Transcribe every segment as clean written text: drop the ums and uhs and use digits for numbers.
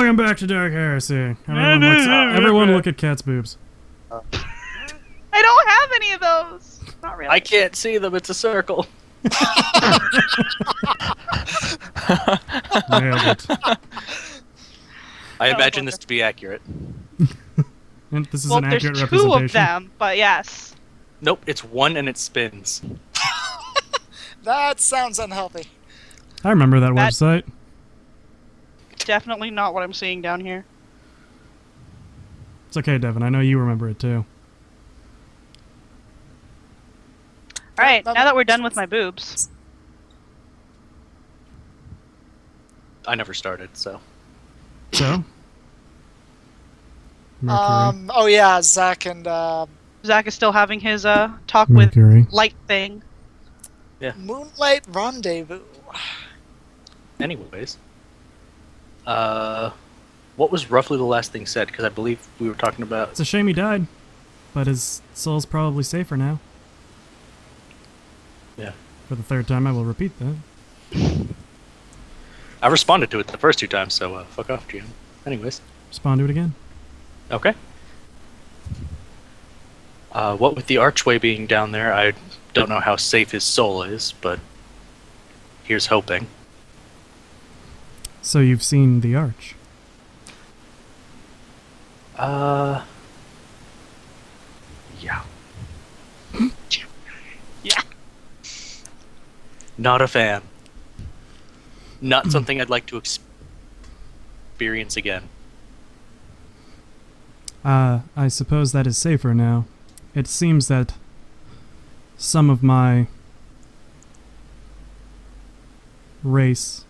Welcome back to Dark Heresy. Everyone look at Cat's boobs. I don't have any of those. Not really. I can't see them. It's a circle. Nailed it. I imagine this to be accurate. And this is well, an accurate there's representation. two of them, but yes. Nope, it's one and it spins. That sounds unhealthy. I remember that website. Definitely not what I'm seeing down here. It's okay, Devin. I know you remember it too. Alright, now that we're done with my boobs. I never started, so. So? Mercury. Oh yeah, Zach and Zach is still having his talk Mercury. with light thing. Moonlight Rendezvous. Anyways. What was roughly the last thing said? Because I believe we were talking about... It's a shame he died, but his soul's probably safer now. Yeah. For the third time, I will repeat that. I responded to it the first two times, so fuck off, GM. Anyways. Respond to it again. Okay. What with the archway being down there, I don't know how safe his soul is, but here's hoping. So you've seen the arch? Yeah. Yeah. Not a fan. Not something I'd like to experience again. I suppose that is safer now. It seems that some of my race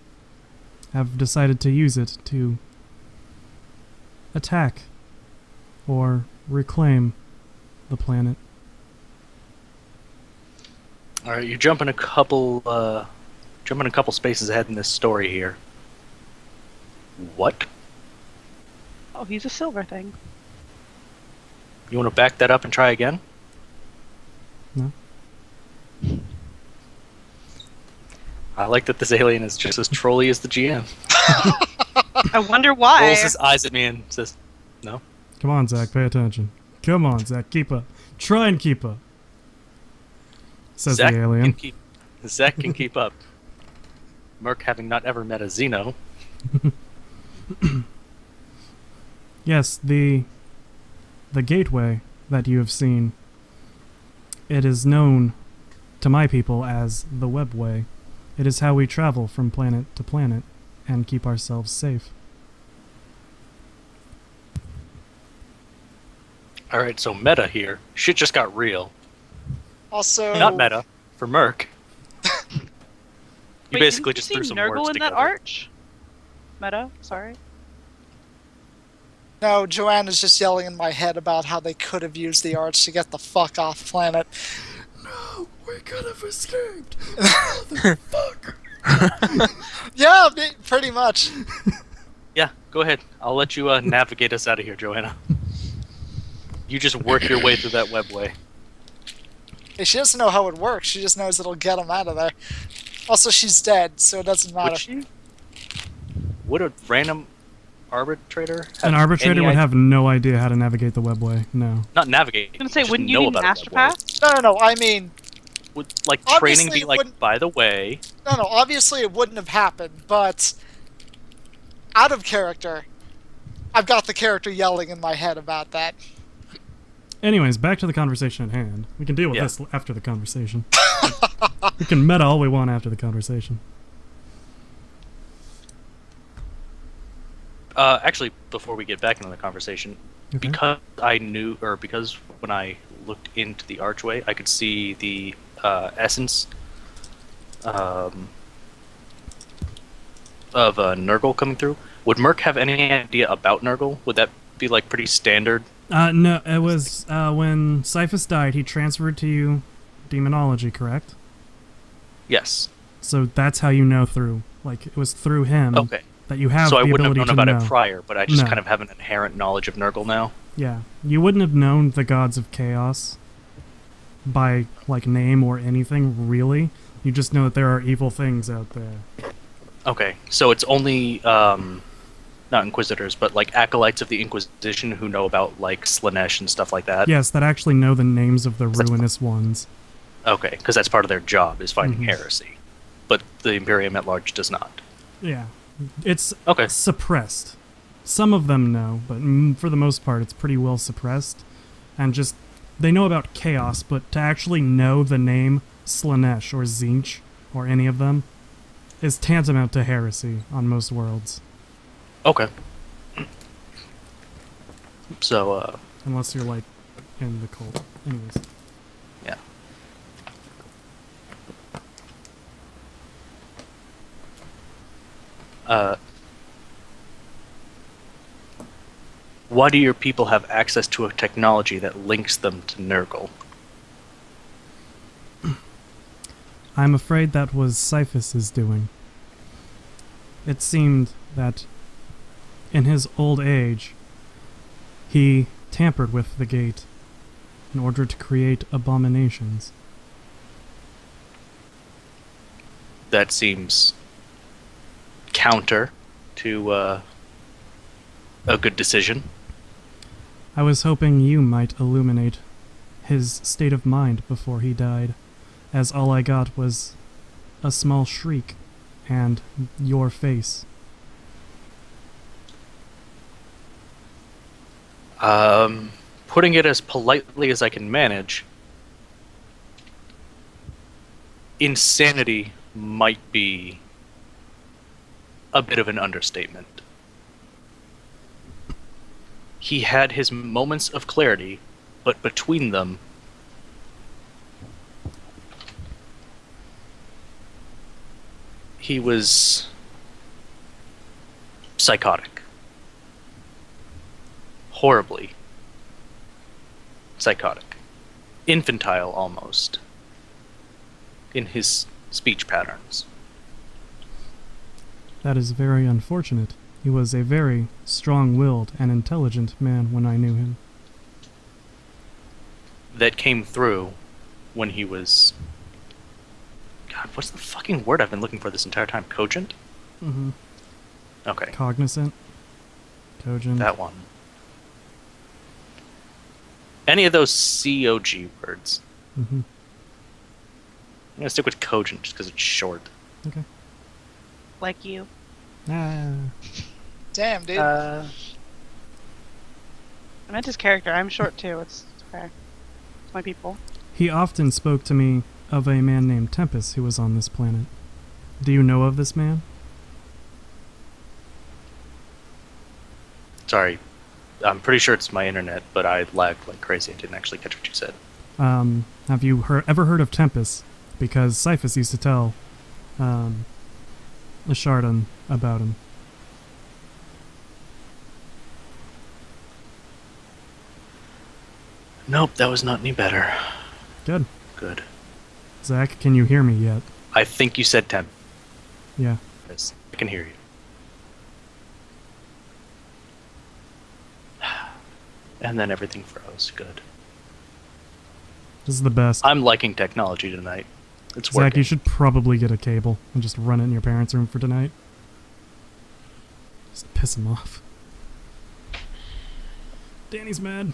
have decided to use it to attack or reclaim the planet. Alright, you're jumping a couple spaces ahead in this story here. What? Oh, he's a silver thing. You want to back that up and try again? No? I like that this alien is just as trolly as the GM. I wonder why. Rolls his eyes at me and says, no. Come on, Zach, pay attention. Come on, Zach, keep up. Try and keep up. Says Zach the alien. Zach can keep up. Merc having not ever met a Xeno. Yes, the gateway that you have seen, it is known to my people as the Webway. It is how we travel from planet to planet and keep ourselves safe. Alright, so meta here. Shit just got real. Also, Not meta. For Merc. You Wait, basically didn't just you threw see some Nurgle words in together. that arch? Meta, sorry. No, Joanna's just yelling in my head about how they could have used the arch to get the fuck off planet. No, we could have escaped. Motherfucker. Yeah, pretty much. Yeah, go ahead. I'll let you navigate us out of here, Joanna. You just work your way through that webway. Hey, she doesn't know how it works. She just knows it'll get them out of there. Also, she's dead, so it doesn't matter. Would she? Would a random arbitrator have An arbitrator any would idea? have no idea how to navigate the Webway. No. Not navigate. I was gonna say, just wouldn't know you need about a Master webway. Pass? No, I mean, Would like Obviously training be it like, wouldn't- by the way? no, obviously it wouldn't have happened, but out of character, I've got the character yelling in my head about that. Anyways, back to the conversation at hand. We can deal with Yeah. this after the conversation. We can meta all we want after the conversation. Actually, before we get back into the conversation, Okay. because when I looked into the archway, I could see the essence of Nurgle coming through. Would Merc have any idea about Nurgle? Would that be like pretty standard? No, it was when Sci-fi died, he transferred to you demonology, correct? Yes. So that's how you know through, like, it was through him Okay. that you have So I the wouldn't have ability known to about know. it prior, but I just No. kind of have an inherent knowledge of Nurgle now. Yeah, you wouldn't have known the gods of chaos by, like, name or anything, really. You just know that there are evil things out there. Okay, so it's only not Inquisitors, but like acolytes of the Inquisition who know about like Slanesh and stuff like that? Yes, that actually know the names of the ruinous ones. Okay, because that's part of their job, is fighting Mhm. heresy. But the Imperium at large does not. Yeah. It's Okay. suppressed. Some of them know, but for the most part, it's pretty well suppressed. And just, they know about chaos, but to actually know the name Slanesh or Zinch or any of them is tantamount to heresy on most worlds. Okay. So, Unless you're, like, in the cult. Anyways. yeah. Why do your people have access to a technology that links them to Nurgle? I'm afraid that was Sci-fi's doing. It seemed that in his old age, he tampered with the gate in order to create abominations. That seems counter to a good decision. I was hoping you might illuminate his state of mind before he died, as all I got was a small shriek and your face. Putting it as politely as I can manage, insanity might be a bit of an understatement. He had his moments of clarity, but between them, he was psychotic. Horribly psychotic. Infantile, almost. In his speech patterns. That is very unfortunate. He was a very strong-willed and intelligent man when I knew him. That came through when he was... God, what's the fucking word I've been looking for this entire time? Cogent? Mm-hmm. Okay, Cognizant. Cogent. that one. Any of those COG words. Mm-hmm. I'm gonna stick with cogent just because it's short. Okay. Like you. Ah. Damn, dude. I meant his character. I'm short too. It's okay. It's my people. He often spoke to me of a man named Tempest who was on this planet. Do you know of this man? Sorry, I'm pretty sure it's my internet, but I lagged like crazy. I didn't actually catch what you said. Have you ever heard of Tempest? Because Sci-fi used to tell Lashardon about him. Nope, that was not any better. Good. Good. Zach, can you hear me yet? I think you said 10. Yeah. Yes, I can hear you. And then everything froze. Good. This is the best. I'm liking technology tonight. It's Zach, working. you should probably get a cable and just run it in your parents' room for tonight. Just piss him off. Danny's mad.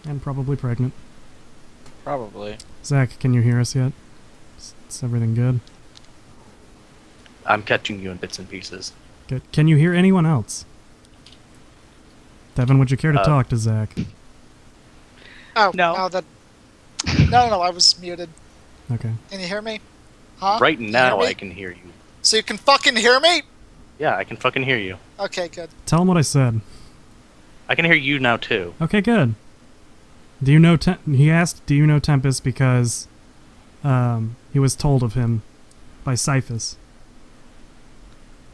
And probably pregnant. Probably. Zach, can you hear us yet? Is everything good? I'm catching you in bits and pieces. Good. Can you hear anyone else? Devin, would you care to Uh, talk to Zach? Oh, No. No, I was muted. Okay. Can you hear me? Huh? Right Can you now, hear me? I can hear you. So you can fucking hear me? Yeah, I can fucking hear you. Okay, good. Tell him what I said. I can hear you now, too. Okay, good. Do you know he asked, do you know Tempest because he was told of him by Sci-fi.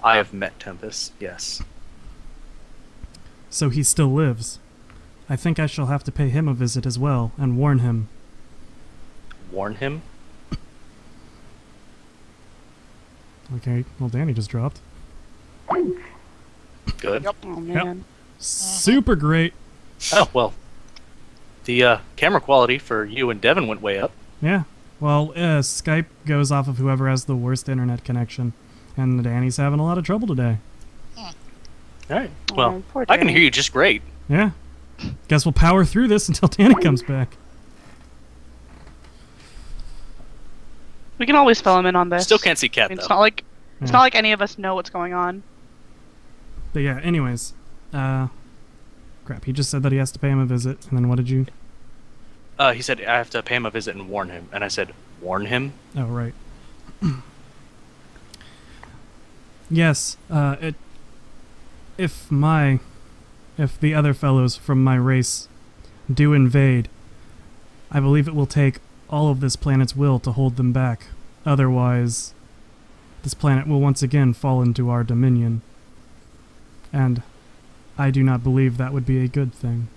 I have met Tempest, yes. So he still lives. I think I shall have to pay him a visit as well and warn him. Warn him? Okay, well Danny just dropped. Good. Yep. Oh man. Super great. Oh, well. The camera quality for you and Devin went way up. Yeah. Well, Skype goes off of whoever has the worst internet connection. And Danny's having a lot of trouble today. All right. Well, poor I can Danny. hear you just great. Yeah. Guess we'll power through this until Danny comes back. We can always fill him in on this. Still can't see Cat I mean, though. it's not like any of us know what's going on. But yeah, anyways. Crap, he just said that he has to pay him a visit, and then what did you... He said I have to pay him a visit and warn him, and I said, warn him? Oh, right. Yes, if the other fellows from my race do invade, I believe it will take all of this planet's will to hold them back. Otherwise, this planet will once again fall into our dominion. And I do not believe that would be a good thing.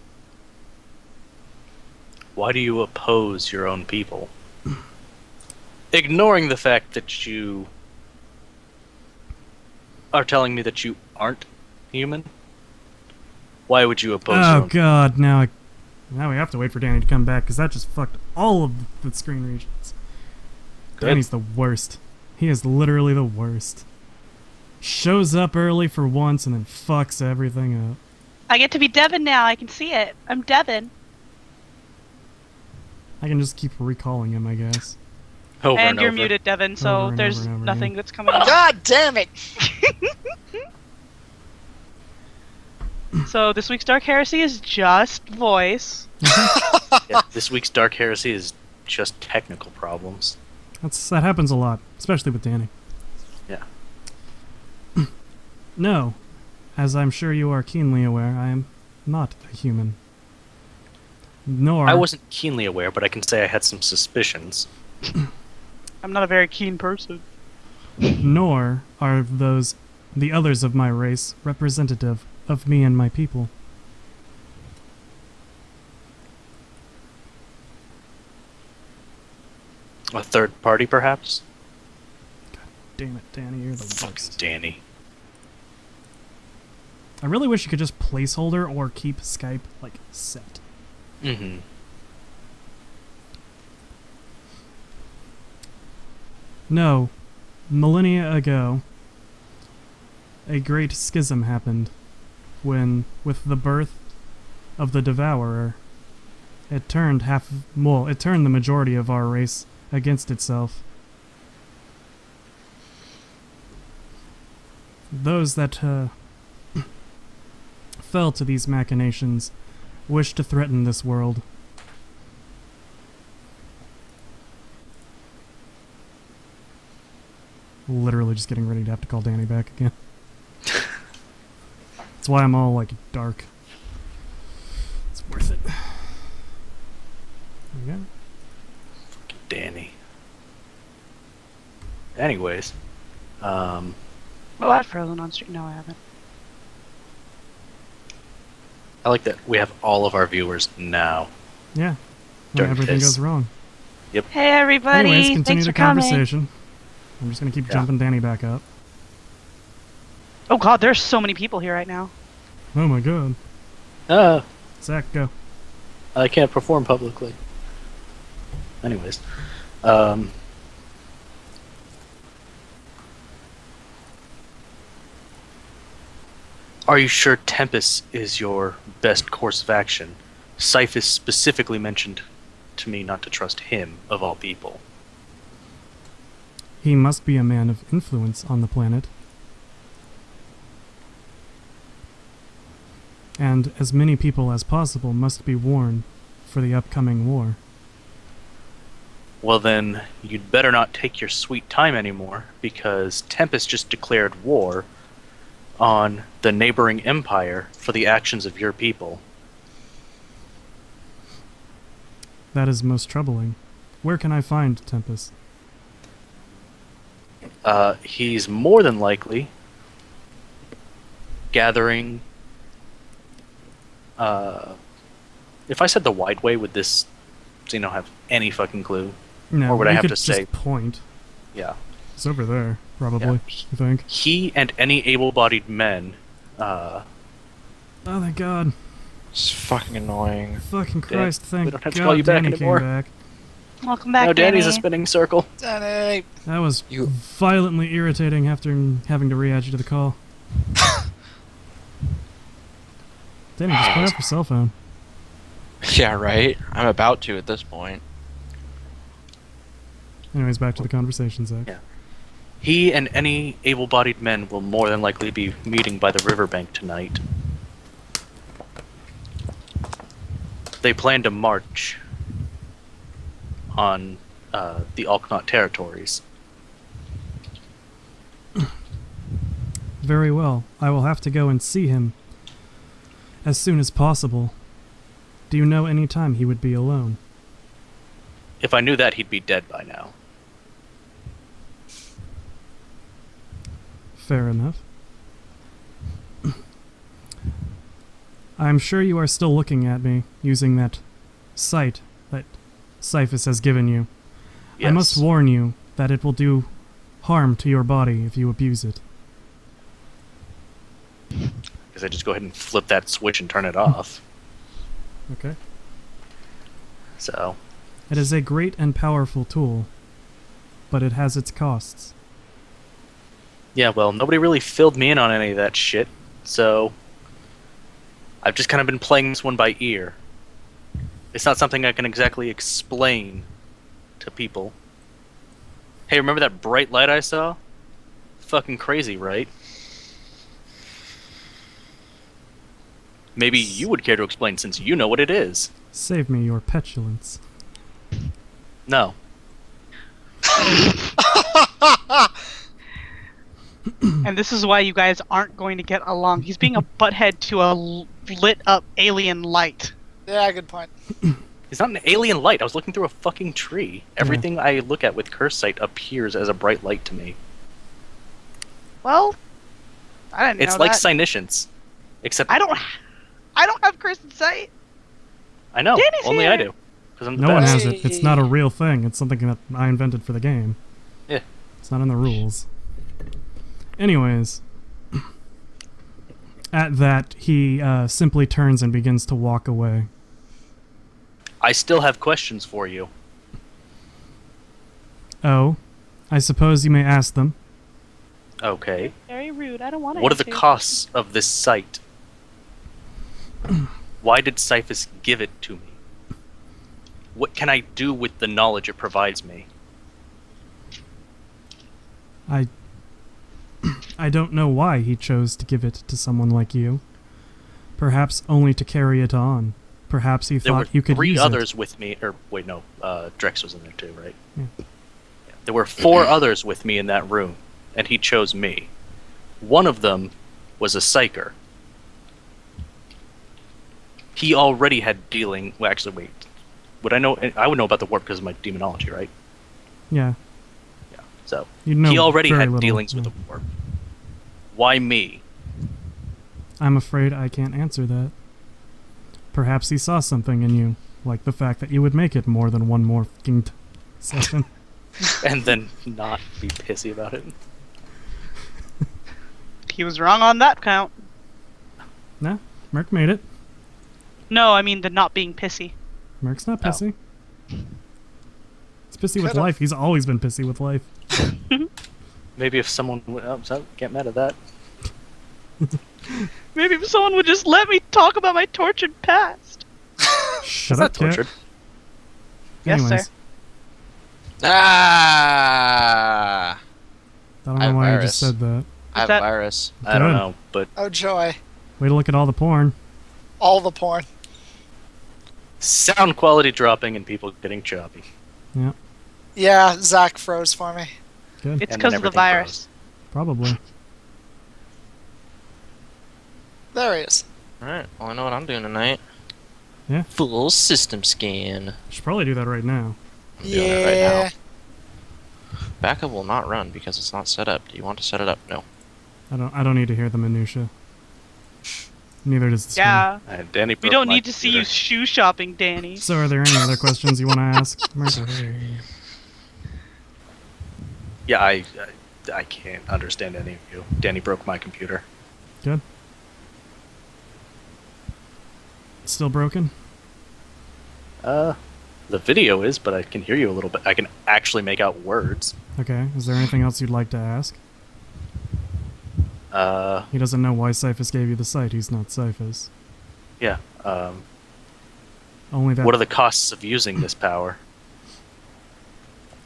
Why do you oppose your own people? Ignoring the fact that you are telling me that you aren't human? Why would you oppose your Oh own god, now we have to wait for Danny to come back, because that just fucked all of the screen regions. Good. Danny's the worst. He is literally the worst. Shows up early for once and then fucks everything up. I get to be Devin now. I can see it. I'm Devin. I can just keep recalling him, I guess. Over and you're over. muted, Devin, so Over and there's over and over nothing again. that's coming up. God damn it! So this week's Dark Heresy is just voice. Yeah, this week's Dark Heresy is just technical problems. That happens a lot, especially with Danny. Yeah. No, as I'm sure you are keenly aware, I am not a human. Nor I wasn't keenly aware, but I can say I had some suspicions. I'm not a very keen person. nor are the others of my race representative of me and my people. A third party, perhaps? Damn it, Danny, you're the worst. Danny. I really wish you could just placeholder or keep Skype, set. Mm-hmm. No, millennia ago, a great schism happened when, with the birth of the Devourer, it turned the majority of our race against itself. Those that fell to these machinations wished to threaten this world. Literally just getting ready to have to call Danny back again. That's why I'm all, dark. It's worth it. There we go. Danny. Anyways, Well, I've frozen on stream. No, I haven't. I like that we have all of our viewers now. Yeah. When During everything this. goes wrong. Hey, everybody. Anyways, continue Thanks the for coming. conversation. I'm just gonna keep Yeah. jumping Danny back up. Oh god, there's so many people here right now. Oh my god. Zach, go. I can't perform publicly. Anyways, are you sure Tempest is your best course of action? Sci-fi specifically mentioned to me not to trust him, of all people. He must be a man of influence on the planet. And as many people as possible must be warned for the upcoming war. Well then, you'd better not take your sweet time anymore, because Tempest just declared war on the neighboring empire for the actions of your people. That is most troubling. Where can I find Tempest? He's more than likely gathering... if I said the wide way, would this have any fucking clue? No, Or would I you have could to just say- point. Yeah. It's over there, probably, Yeah. I think. He and any able-bodied men, Oh, thank God. It's fucking annoying. Fucking Christ, thank we don't have to God call you back Danny anymore. came back. Welcome back, no, Danny's a Danny. spinning circle. Danny! That was You- violently irritating after having to re-add you to the call. Danny, just put up your cell phone. Yeah, right? I'm about to at this point. Anyways, back to the conversation, Zach. Yeah. He and any able-bodied men will more than likely be meeting by the riverbank tonight. They plan to march on the Alknot territories. Very well. I will have to go and see him as soon as possible. Do you know any time he would be alone? If I knew that, he'd be dead by now. Fair enough. I'm sure you are still looking at me using that sight that Cyphus has given you. Yes. I must warn you that it will do harm to your body if you abuse it. Because I just go ahead and flip that switch and turn it off. Okay. So, It is a great and powerful tool, but it has its costs. yeah, well, nobody really filled me in on any of that shit, so I've just kind of been playing this one by ear. It's not something I can exactly explain to people. Hey, remember that bright light I saw? Fucking crazy, right? Maybe you would care to explain since you know what it is. Save me your petulance. No. And this is why you guys aren't going to get along. He's being a butthead to a lit up alien light. Yeah, good point. It's not an alien light. I was looking through a fucking tree. Everything I look at with curse sight appears as a bright light to me. Well, I didn't know It's like that. Cyniscience. Except I don't have cursed sight. I know. Danny's Only here. I do. Because I'm the No one best. has it. It's not a real thing. It's something that I invented for the game. Yeah. It's not in the rules. Anyways. At that, he simply turns and begins to walk away. I still have questions for you. Oh, I suppose you may ask them. Okay. Very rude. I don't want to. What are the costs of this site? Why did Cyphus give it to me? What can I do with the knowledge it provides me? I don't know why he chose to give it to someone like you. Perhaps only to carry it on. Perhaps he There were thought you could three use others with me. Or wait, no. Drex was in there too, right? Yeah. Yeah. There were 4 others with me in that room, and he chose me. One of them was a psyker. He already had dealing. Well, actually, wait. Would I know? I would know about the warp because of my demonology, right? it. Yeah. Yeah. So You know he already very had little, dealings yeah. with the warp. Why me? I'm afraid I can't answer that. Perhaps he saw something in you, like the fact that you would make it more than one more fucking session. And then not be pissy about it. He was wrong on that count. Nah, Merc made it. No, I mean the not being pissy. Merc's not Oh. pissy. He's pissy with Could've. life. He's always been pissy with life. Maybe if someone would... Oh, so can't mad at that. Maybe if someone would just let me talk about my tortured past. Shut That's up, not tortured. Cat. Yes, Anyways, sir. Ah! I don't I know have why you virus. just said that. I have that- virus. I don't Good. know, but Oh, joy. Way to look at all the porn. All the porn. sound quality dropping and people getting choppy. Yeah, Yeah, Zach froze for me. good. It's And because then of the everything virus. Probably. There he is. Alright, well I know what I'm doing tonight. Yeah. Full system scan. Should probably do that right now. I'm doing it right now. Yeah. Backup will not run because it's not set up. Do you want to set it up? No. I don't need to hear the minutia. Neither does the stream. Yeah. Danny We broke don't my need to see you computer. shoe shopping, Danny. So are there any other questions you want to ask? Merc? Yeah, I can't understand any of you. Danny broke my computer. Good. Still broken? The video is, but I can hear you a little bit. I can actually make out words. Okay. Is there anything else you'd like to ask? He doesn't know why Cyphus gave you the site. He's not Cyphus. Yeah. Only that What are the costs of using this power?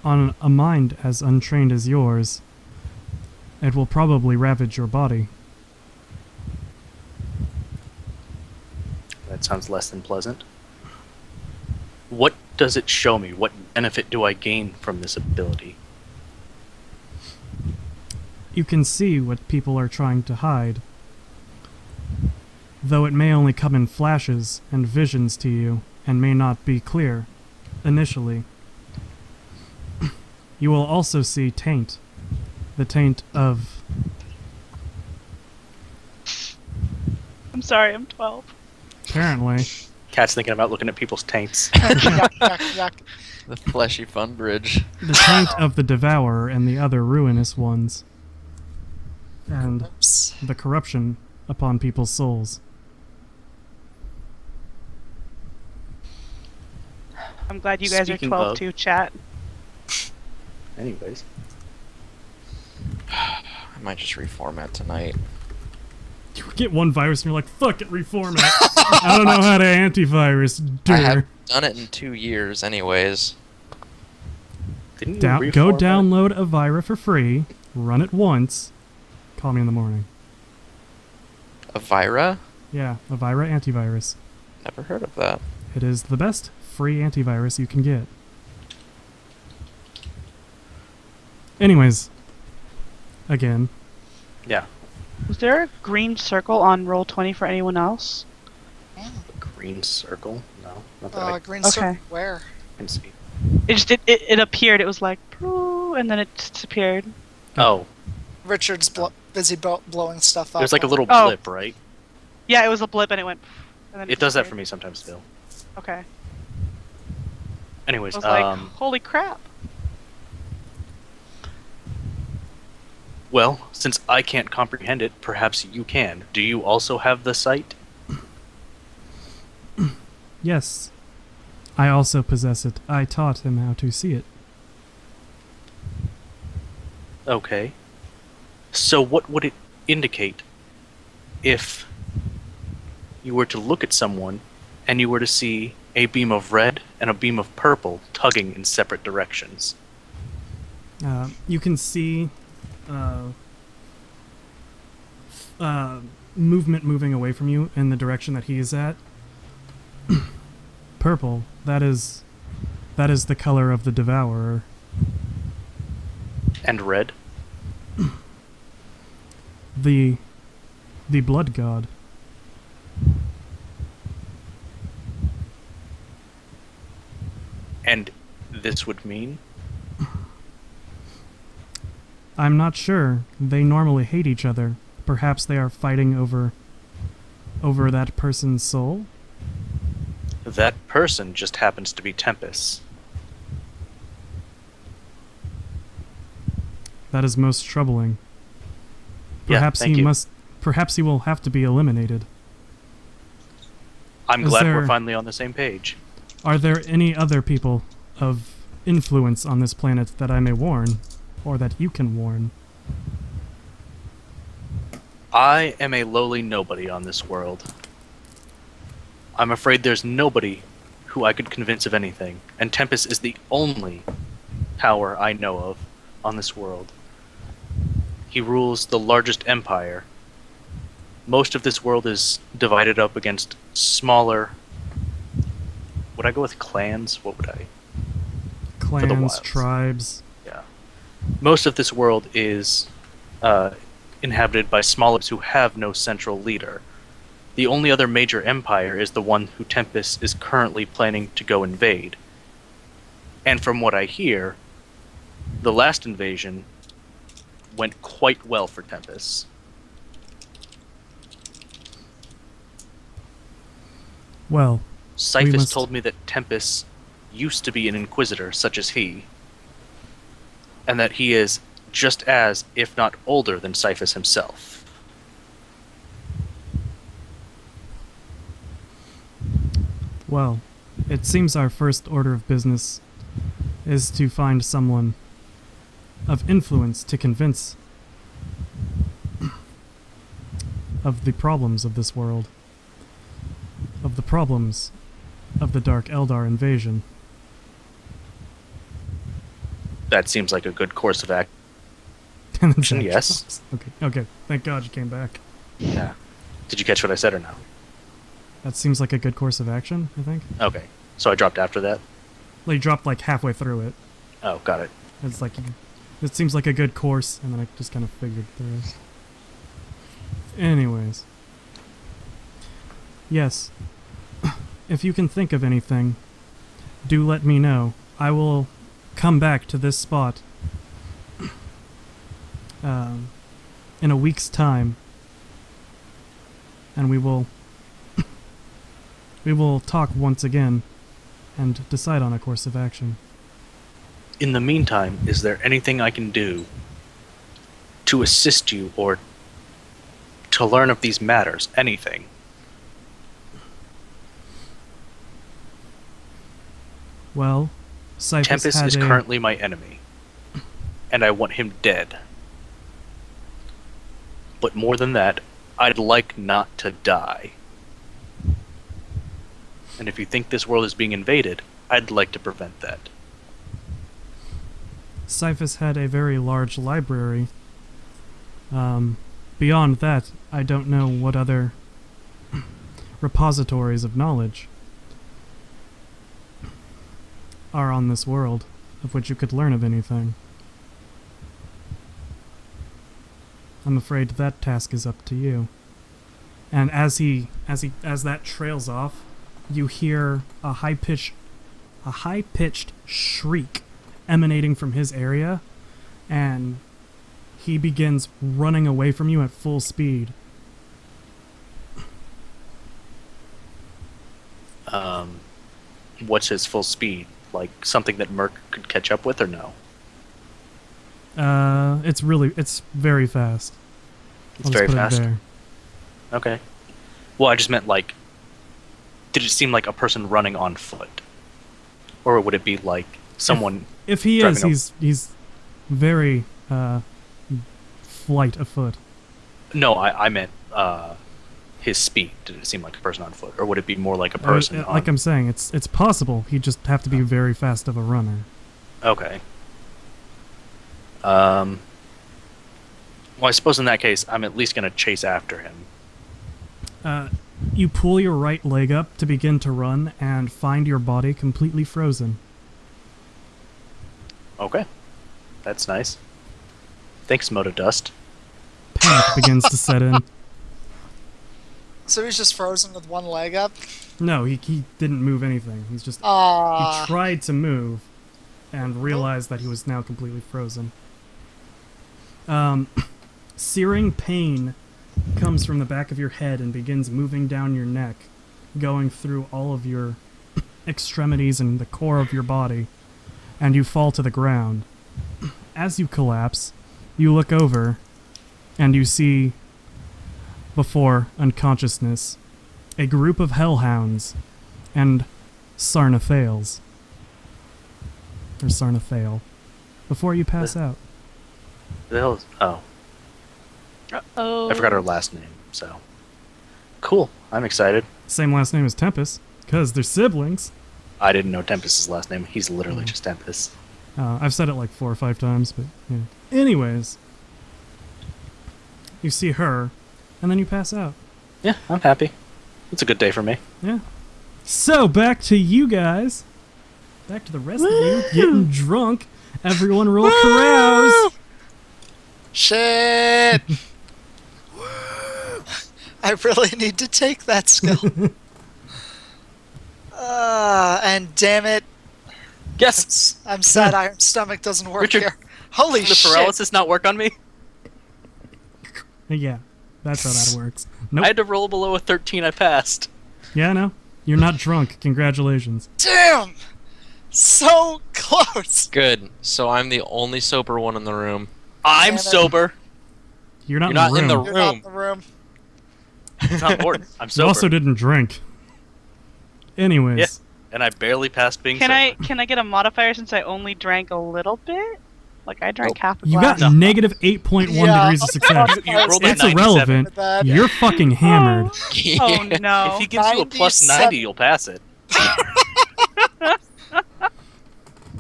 on a mind as untrained as yours, it will probably ravage your body. That sounds less than pleasant. What does it show me? What benefit do I gain from this ability? You can see what people are trying to hide, though it may only come in flashes and visions to you, and may not be clear initially. You will also see taint, the taint of... I'm sorry, I'm 12. Apparently. Cat's thinking about looking at people's taints. yuck, yuck, yuck. The fleshy fun bridge. The taint of the Devourer and the other ruinous ones, and Oops. the corruption upon people's souls. I'm glad you guys Speaking are 12 of- too, chat. Anyways. I might just reformat tonight. You get one virus and you're like, fuck it, reformat. I don't know how to antivirus. I have Dur. done it in 2 years, anyways. Didn't you Go reformat? download Avira for free, run it once, call me in the morning. Avira? Yeah, Avira antivirus. Never heard of that. It is the best free antivirus you can get. Anyways, again, Yeah. Was there a green circle on Roll20 for anyone else? Green circle? No. Not that I Green circle. Okay. Where? can see. It appeared. It was like, "Pooh," and then it disappeared. Oh. Richard's busy blowing stuff up. There's like a little Oh. blip, right? Yeah, it was a blip and it went. And then It does that for disappeared. me sometimes still. Okay. Anyways, I was like, holy crap. well, since I can't comprehend it, perhaps you can. Do you also have the sight? yes, I also possess it. I taught him how to see it. Okay. So what would it indicate if you were to look at someone and you were to see a beam of red and a beam of purple tugging in separate directions? You can see movement moving away from you in the direction that he is at. Purple, that is the color of the Devourer. And red? The Blood God. And this would mean? I'm not sure. They normally hate each other. Perhaps they are fighting over that person's soul? That person just happens to be Tempest. That is most troubling. Yeah, Perhaps thank you. Perhaps he will have to be eliminated. I'm Is glad there- we're finally on the same page. Are there any other people of influence on this planet that I may warn, or that you can warn? I am a lowly nobody on this world. I'm afraid there's nobody who I could convince of anything, and Tempest is the only power I know of on this world. He rules the largest empire. Most of this world is divided up against smaller... Would I go with clans? What would I... Clans, wilds. tribes. Yeah. Most of this world is inhabited by smallers who have no central leader. The only other major empire is the one who Tempest is currently planning to go invade. And from what I hear, the last invasion went quite well for Tempest. Well, Cyphus must- told me that Tempest used to be an inquisitor such as he, and that he is just as, if not older, than Cyphus himself. well, it seems our first order of business is to find someone of influence to convince of the problems of this world. solve the problems of the Dark Eldar invasion. That seems like a good course of action. And then Jack Yes. drops. Okay. Thank God you came back. Yeah. Did you catch what I said or no? That seems like a good course of action, I think. Okay. So I dropped after that? Well, you dropped like halfway through it. Oh, got it. It's like, it seems like a good course, and then I just kind of figured the rest. Anyways. Yes. If you can think of anything, do let me know. I will come back to this spot in a week's time, and we will talk once again and decide on a course of action. In the meantime, is there anything I can do to assist you or to learn of these matters? Anything? Well, Cyphus Tempest had is a... currently my enemy, and I want him dead. But more than that, I'd like not to die. And if you think this world is being invaded, I'd like to prevent that. Cyphus had a very large library. Beyond that, I don't know what other repositories of knowledge are on this world, of which you could learn of anything. I'm afraid that task is up to you. And as that trails off, you hear a high-pitched shriek emanating from his area, and he begins running away from you at full speed. What's his full speed? Like something that Merc could catch up with, or no? It's very fast. It's I'll just very put it fast. there. Okay. Well, I just meant like, did it seem like a person running on foot, or would it be like someone? If he driving is, he's very flight afoot. No, I meant his speed. Did it seem like a person on foot, or would it be more like a person? Like I'm saying, it's possible. He'd just have to be very fast of a runner. Okay. Well, I suppose in that case, I'm at least going to chase after him. You pull your right leg up to begin to run and find your body completely frozen. Okay. That's nice. Thanks, Moto Dust. Panic begins to set in. So he's just frozen with one leg up? No, he didn't move anything. He's just... Ah. He tried to move and realized that he was now completely frozen. Searing pain comes from the back of your head and begins moving down your neck, going through all of your extremities and the core of your body, and you fall to the ground. As you collapse, you look over, and you see, before unconsciousness, a group of hellhounds and Sarnathales. Or Sarnathale. Before you pass out. The hell is... Oh. Uh-oh. I forgot her last name, so... Cool. I'm excited. Same last name as Tempest, because they're siblings. I didn't know Tempest's last name. He's literally just Tempest. I've said it like 4 or 5 times, but yeah. Anyways, you see her, and then you pass out. Yeah, I'm happy. It's a good day for me. Yeah. So, back to you guys. Back to the rest of you getting drunk. Everyone roll carouse. Shit! I really need to take that skill. And damn it. Yes! I'm sad Iron Stomach doesn't work Richard, here. Holy the shit! paralysis not work on me? Yeah, that's how that works. Nope. I had to roll below a 13, I passed. Yeah, no. You're not drunk. Congratulations. Damn! So close! Good. So I'm the only sober one in the room. I'm Damn it. sober. You're not, You're not in the room. You're not room. in the room. It's not important. I'm You sober. also didn't drink. Anyways. Yeah. And I barely passed being Can sober. I get a modifier since I only drank a little bit? Like, I drank Nope. half a You glass. got negative 8.1 Yeah. degrees of success. You rolled a It's 97. irrelevant. That. You're fucking hammered. Oh, no. If he gives you a plus 97. 90, you'll pass it.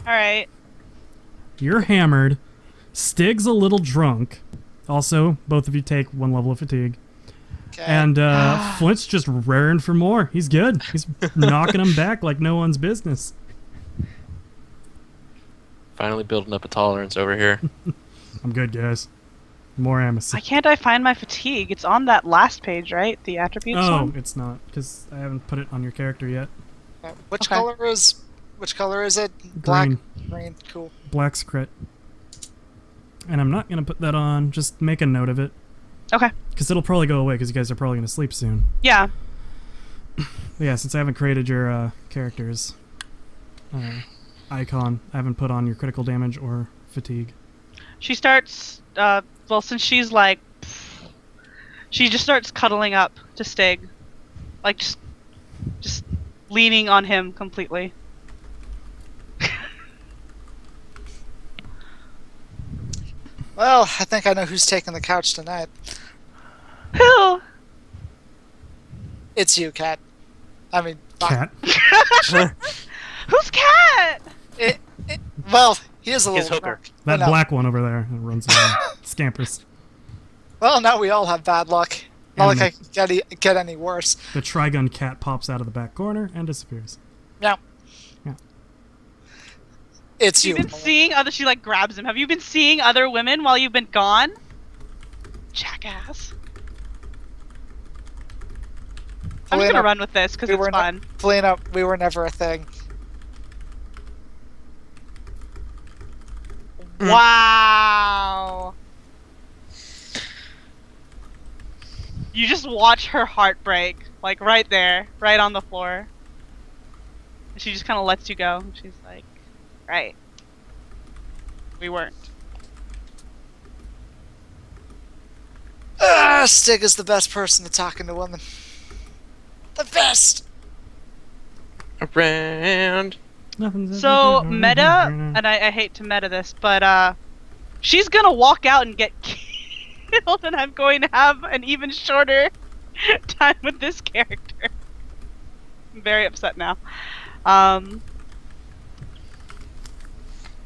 Alright. You're hammered. Stig's a little drunk. Also, both of you take 1 level of fatigue. Okay. And Flint's just raring for more. He's good. He's knocking them back like no one's business. Finally building up a tolerance over here. I'm good, guys. More Why Amos. can't I find my fatigue? It's on that last page, right? The attributes Oh, one? it's not, because I haven't put it on your character yet. Which Okay. color is? Which color is it? Black. Green. Green. Cool. Black's crit. And I'm not going to put that on. Just make a note of it. Okay. Because it'll probably go away, because you guys are probably going to sleep soon. Yeah. But yeah, since I haven't created your characters icon, I haven't put on your critical damage or fatigue. She starts, well, since she's like, she just starts cuddling up to Stig. Like, just leaning on him completely. Well, I think I know who's taking the couch tonight. Who? It's you, Cat. I mean, Cat. Who's Cat? well, he is a His little hooker. drunk. That No. black one over there that runs around. Scampers. Well, now we all have bad luck. Not And like I could get any worse. The Trigun cat pops out of the back corner and disappears. No. Yeah. It's You've you. been seeing other, she like grabs him. Have you been seeing other women while you've been gone? Jackass. I'm just Felina, gonna run with this because we it's were fun. Felina, we were never a thing. Wow. You just watch her heart break, like right there, right on the floor. She just kind of lets you go. She's like, right. We weren't. Stig is the best person to talking to women. The best! Around. Nothing's So, ever meta, and I hate to meta this, but she's gonna walk out and get killed, and I'm going to have an even shorter time with this character. I'm very upset now. Nah,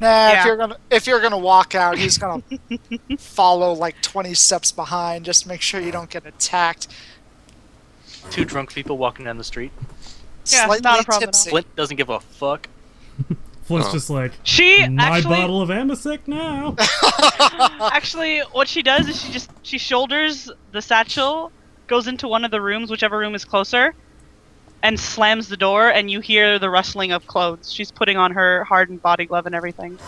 Yeah. if you're gonna walk out, he's gonna follow like 20 steps behind. Just make sure you don't get attacked. 2 drunk people walking down the street. Yeah, Slightly not a problem at all. tipsy. Flint doesn't give a fuck. Flint's Oh. just like, She my actually, bottle of Amosec now. actually, what she does is she shoulders the satchel, goes into one of the rooms, whichever room is closer, and slams the door, and you hear the rustling of clothes. She's putting on her hardened body glove and everything.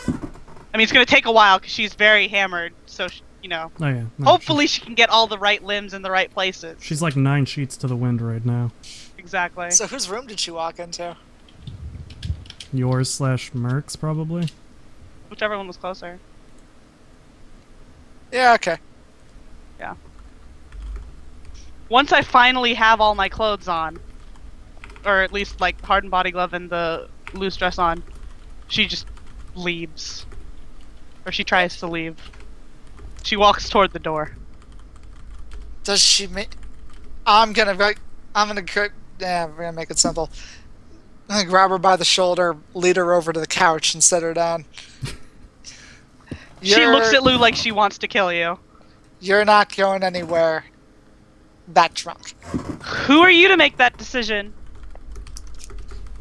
I mean, it's gonna take a while because she's very hammered, so you know. Oh yeah. No, Hopefully, she can get all the right limbs in the right places. she's like 9 sheets to the wind right now. Exactly. So whose room did she walk into? Yours / Merc's probably. Whichever one was closer. Yeah, okay. Once I finally have all my clothes on, or at least like hardened body glove and the loose dress on, she just leaves. Or she tries to leave. She walks toward the door. Does she make? I'm gonna go. Yeah, we're gonna make it simple. I'm gonna grab her by the shoulder, lead her over to the couch, and set her down. She looks at Lou like she wants to kill you. You're not going anywhere. That drunk. Who are you to make that decision?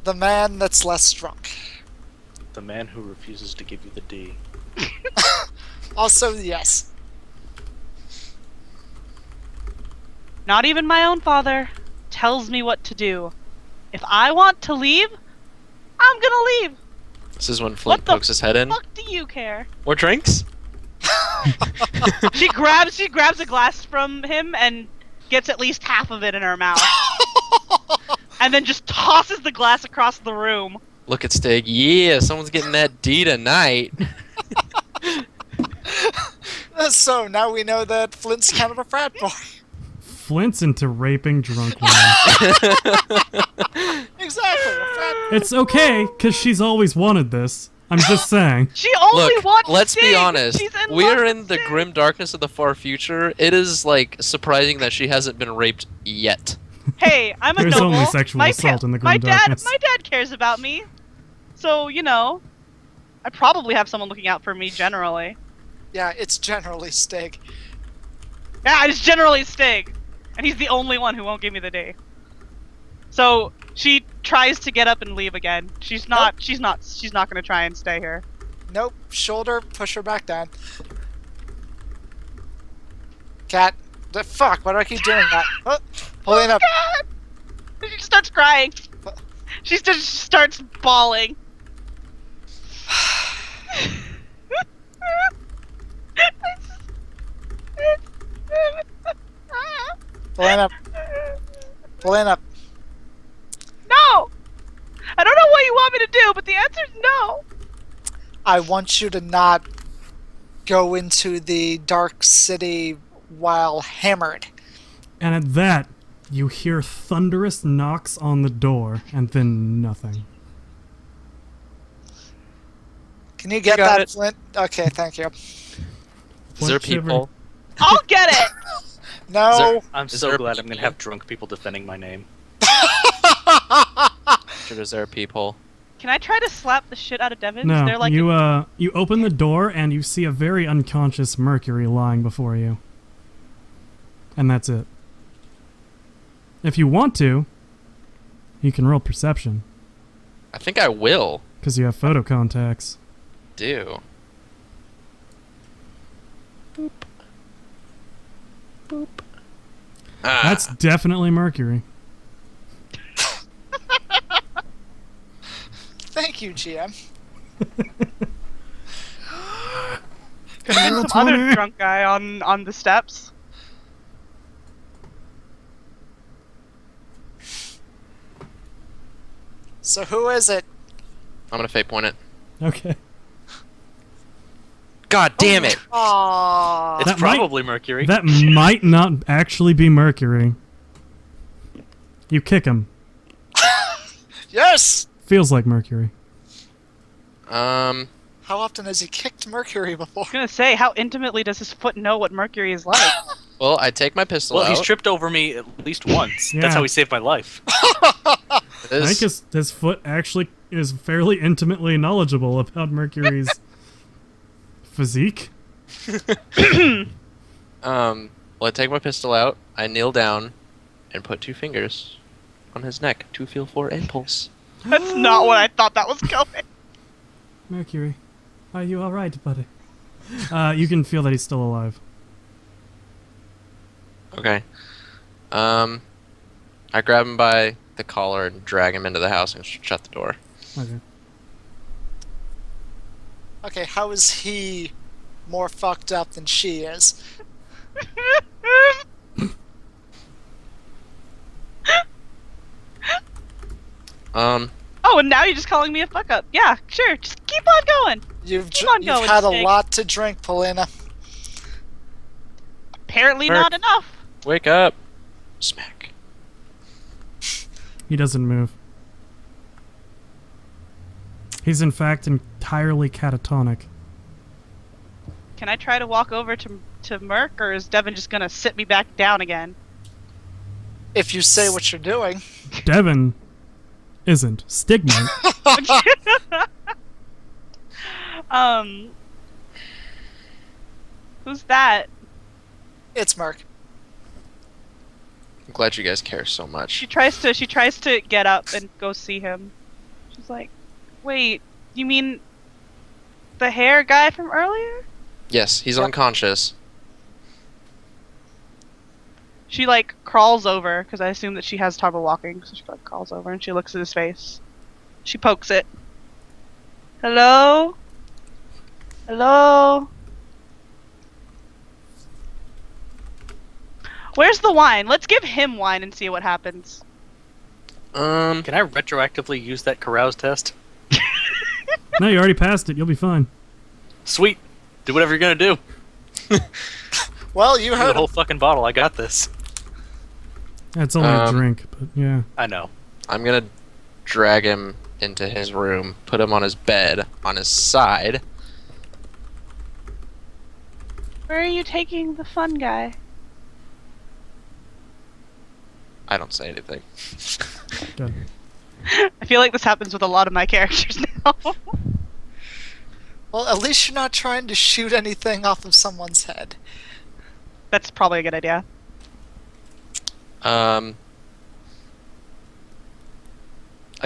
The man that's less drunk. The man who refuses to give you the D. Also, yes. Not even my own father tells me what to do. If I want to leave, I'm gonna leave. This is when What Flint the pokes his head in. Fuck do you care? More drinks? She grabs a glass from him and gets at least half of it in her mouth. And then just tosses the glass across the room. Look at Stig. Yeah, someone's getting that D tonight. So now we know that Flint's kind of a frat boy. Flint's into raping drunk women. Exactly. A frat. It's okay, because she's always wanted this. I'm just saying. She only Look, wants let's be Stig. honest. She's in We're love in with the Stig. grim darkness of the far future. It is, like, surprising that she hasn't been raped yet. Hey, I'm a There's noble. only sexual assault in the my grim dad, darkness. my dad cares about me, so you know, I probably have someone looking out for me generally. Yeah, it's generally Stig. Yeah, it's generally Stig, and he's the only one who won't give me the day. So she tries to get up and leave again. She's not. Nope. She's not. She's not going to try and stay here. Nope. Shoulder, push her back down. Cat. The fuck? Why do I keep doing that? Pulling up. God! She just starts crying. She just starts bawling. Pulling up. Pulling up. No! I don't know what you want me to do, but the answer is no. I want you to not go into the dark city while hammered. And at that, you hear thunderous knocks on the door, and then nothing. Can you get got that, it. Flint? Okay, thank you. Is there What shiver? people? I'll get it. No. I'm Is so there glad I'm gonna people? have drunk people defending my name. Is there people? Can I try to slap the shit out of Devin? No, They're like you open the door and you see a very unconscious Mercury lying before you. And that's it. If you want to, you can roll perception, I think I will because you have photo contacts. do. Boop. Boop. Ah, That's definitely Mercury. Thank you, GM. some other drunk guy on the steps. So who is it? I'm gonna fate point it. Okay. God damn it! Aww. It's That might- probably Mercury. That might not actually be Mercury. You kick him. Yes! Feels like Mercury. Um, How often has he kicked Mercury before? I was gonna say, how intimately does his foot know what Mercury is like? well, I take my pistol Well, out. he's tripped over me at least once. Yeah. That's how he saved my life. I think This- his foot actually is fairly intimately knowledgeable about Mercury's physique. well, I take my pistol out, I kneel down, and put 2 fingers on his neck to feel for a pulse. That's not what I thought that was going. Mercury, are you alright, buddy? You can feel that he's still alive. Okay. I grab him by the collar and drag him into the house and shut the door. Okay. Okay, how is he more fucked up than she is? Oh, and now you're just calling me a fuck up. Yeah, sure. Just keep on going. You've Keep on you've going, had a Stig. lot to drink, Polina. Apparently Merc. not enough. Wake up! Smack. He doesn't move. He's in fact entirely catatonic. Can I try to walk over to Merc, or is Devin just gonna sit me back down again? If you say what you're doing. Devin isn't. Stigma. Who's that? It's Merc. I'm glad you guys care so much. She tries to get up and go see him. She's like, "Wait, you mean the hair guy from earlier?" Yes, he's Yep. unconscious. She like crawls over because I assume that she has trouble walking, so she like crawls over and she looks at his face. She pokes it. Hello? Hello? Where's the wine? Let's give him wine and see what happens. Um, Can I retroactively use that carouse test? No, you already passed it. You'll be fine. Sweet. Do whatever you're gonna do. Well, you The heard whole him. fucking bottle. I got this. It's only a Um, drink, but yeah. I know. I'm gonna drag him into his room, put him on his bed, on his side. Where are you taking the fun guy? I don't say anything. Good. I feel like this happens with a lot of my characters now. Well, at least you're not trying to shoot anything off of someone's head. That's probably a good idea. I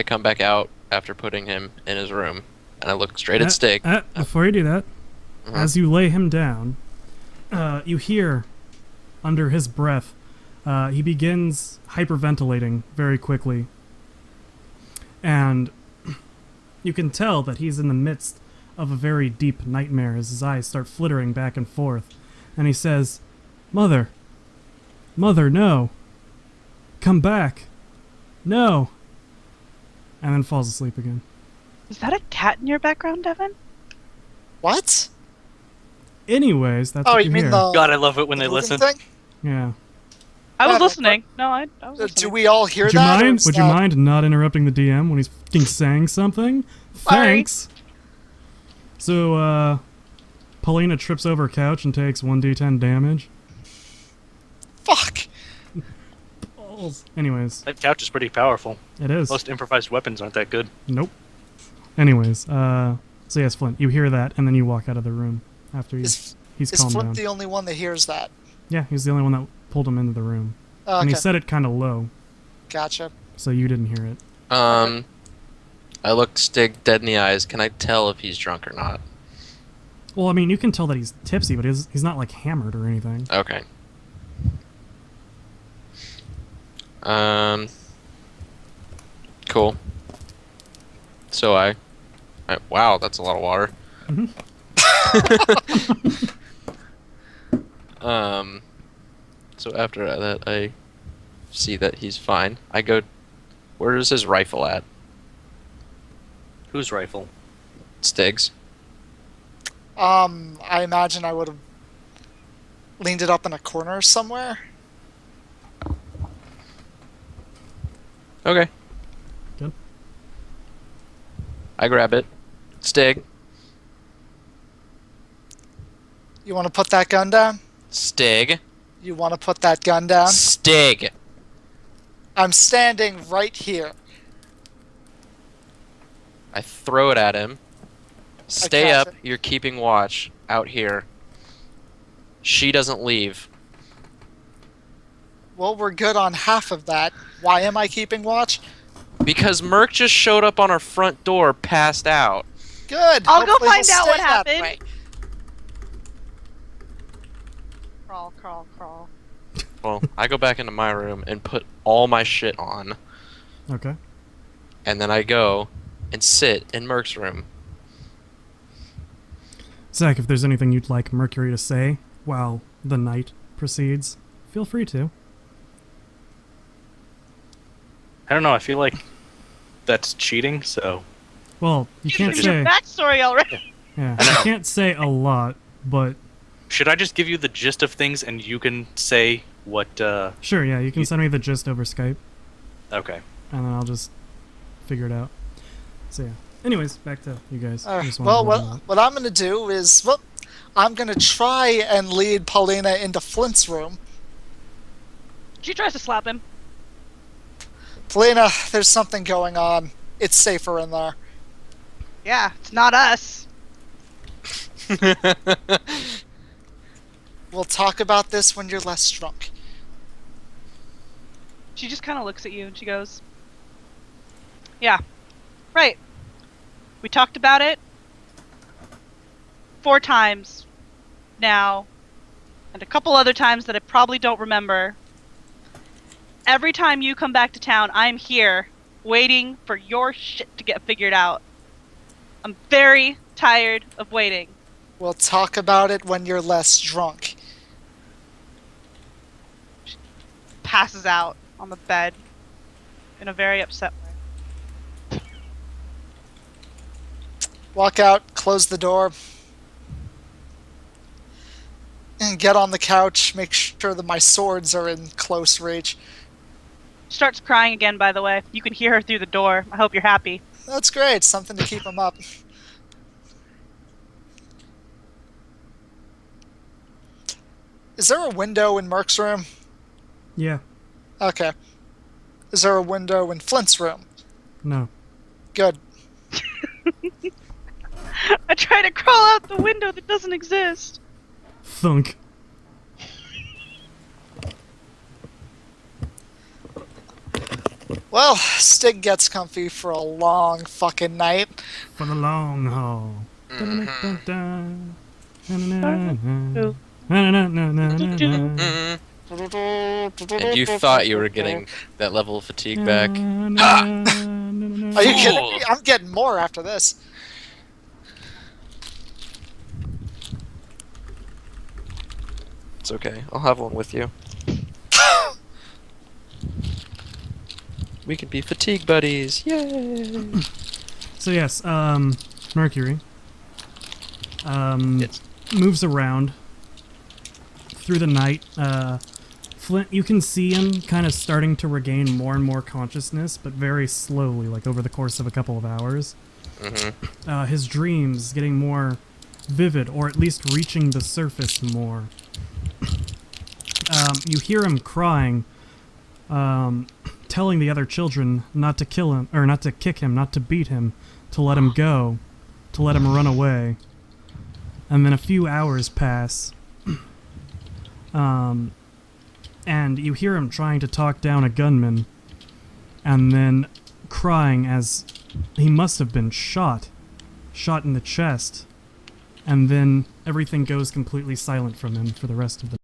come back out after putting him in his room, and I look straight at Stig. Before you do that, as you lay him down, you hear, under his breath, he begins hyperventilating very quickly. And you can tell that he's in the midst of a very deep nightmare as his eyes start flittering back and forth. And he says, Mother, no. Come back. No. And then falls asleep again. Is that a cat in your background, Devin? What? Anyways, that's Oh, what you you mean hear. God, I love it when the they moving listen. thing? Yeah. I was Yeah, listening. No, I was Do listening. we all hear Would you that? or mind? is Would you that- mind not interrupting the DM when he's fucking saying something? Sorry. Thanks. So, Paulina trips over a couch and takes 1d10 damage. Fuck. Balls. Anyways, That couch is pretty powerful. it is. Most improvised weapons aren't that good. Nope. Anyways, so yes, Flint, you hear that, and then you walk out of the room after Is he's is calmed Flint down. the only one that hears that? Yeah, he's the only one that pulled him into the room. Oh, And he okay, said it kind of low, gotcha. so you didn't hear it. I look Stig dead in the eyes. Can I tell if he's drunk or not? Well, I mean, you can tell that he's tipsy, but he's not, like, hammered or anything. Okay. Cool. So wow, that's a lot of water. So after that, I see that he's fine. I go, where is his rifle at? Whose rifle? Stig's. I imagine I would have leaned it up in a corner somewhere. Okay. Good. I grab it. Stig. You want to put that gun down? Stig. You want to put that gun down? Stig. I'm standing right here. I throw it at him. Stay catch up. it. You're keeping watch out here. She doesn't leave. Well, we're good on half of that. Why am I keeping watch? Because Merc just showed up on our front door, passed out. Good. I'll go Hopefully find he'll out what stay that happened. way. Crawl, crawl, crawl. Well, I go back into my room and put all my shit on, Okay. and then I go and sit in Merc's room. Zach, if there's anything you'd like Mercury to say while the night proceeds, feel free to. I don't know. I feel like that's cheating. So Well, you can't Give your say... backstory already. Yeah, you can't say a lot, but... should I just give you the gist of things and you can say what? Sure, yeah, you can send me the gist over Skype, Okay. and then I'll just figure it out. So yeah. Anyways, back to you guys. I just wanted Well, to let you know. what I'm going to do is, well, I'm going to try and lead Paulina into Flint's room. She tries to slap him. Paulina, there's something going on. It's safer in there. Yeah, it's not us. We'll talk about this when you're less drunk. She just kind of looks at you and she goes, yeah, right. We talked about it 4 times now, and a couple other times that I probably don't remember. Every time you come back to town, I'm here waiting for your shit to get figured out. I'm very tired of waiting. We'll talk about it when you're less drunk. Passes out on the bed in a very upset way. Walk out, close the door, and get on the couch, make sure that my swords are in close reach. Starts crying again, by the way. You can hear her through the door. I hope you're happy. That's great. Something to keep him up. Is there a window in Merc's room? Yeah. Okay. Is there a window in Flint's room? No. Good. I try to crawl out the window that doesn't exist. Thunk. Well, Stig gets comfy for a long fucking night. For the long haul. Mm. And you thought you were getting that level of fatigue back. Are you kidding me? I'm getting more after this. It's okay. I'll have one with you. We can be fatigue buddies. Yay! So yes, Mercury Yes. moves around through the night. Flint, you can see him kind of starting to regain more and more consciousness, but very slowly, like over the course of a couple of hours. Mm-hmm. His dreams getting more vivid, or at least reaching the surface more. You hear him crying, telling the other children not to kill him, or not to kick him, not to beat him, to let him go, to let him run away. And then a few hours pass, and you hear him trying to talk down a gunman, and then crying as he must have been shot in the chest, and then everything goes completely silent from him for the rest of the